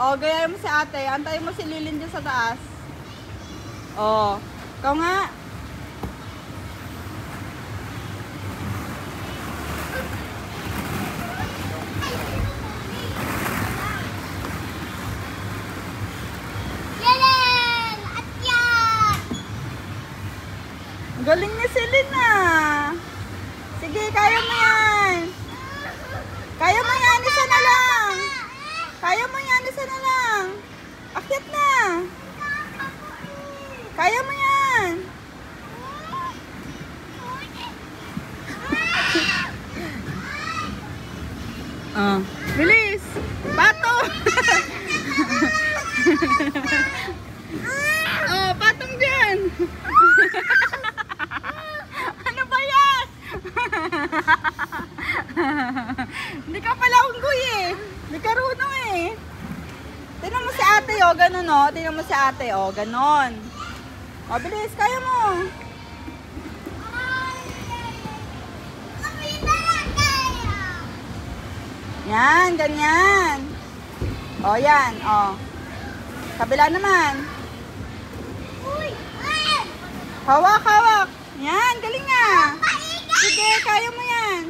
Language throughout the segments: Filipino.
O, gayahin mo si ate. Antayin mo si Lilin dyan sa taas. O, ikaw nga. Galing ni Selena. Sige, kaya mo yan. Kaya mo yan, isa na lang. Kaya mo yan, isa na lang. Akyat na. Kaya mo yan. Bilis. Pato. Patong dyan. Ano ba yan? Hindi ka pala unggoy eh. Hindi ka runong eh. Tingnan mo si ate o, ganun o. Tingnan mo si ate o, ganun. O, bilis, kaya mo. Yan, ganyan. O, yan, o. Kabila naman. Hawak, hawak. Yan, galing nga. Sige, kaya mo yan.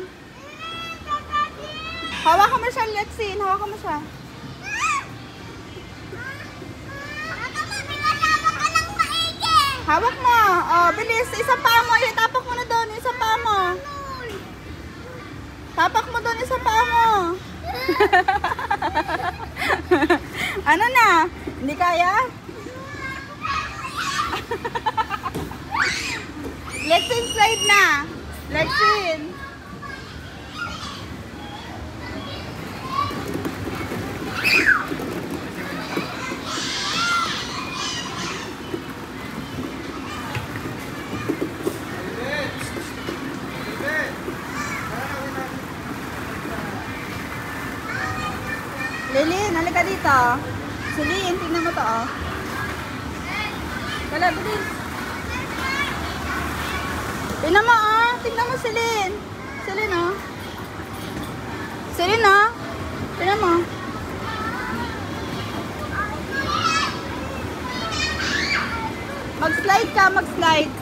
Hawakan mo siya, Lexin. Hawakan mo siya. Hawak mo. Oh, bilis. Isang paa mo. Tapak mo na doon. Isang paa mo. Tapak mo doon. Isang paa mo. Ano na? Hindi kaya? Lexin, slide na. Lexin. Lilin, halika dito. Silin, tingnan mo to, oh. Wala, bilis. Tingnan mo, oh. Tingnan mo, Silin. Silin, oh. Silin, oh. Tingnan mo. Mag-slide ka, mag-slide.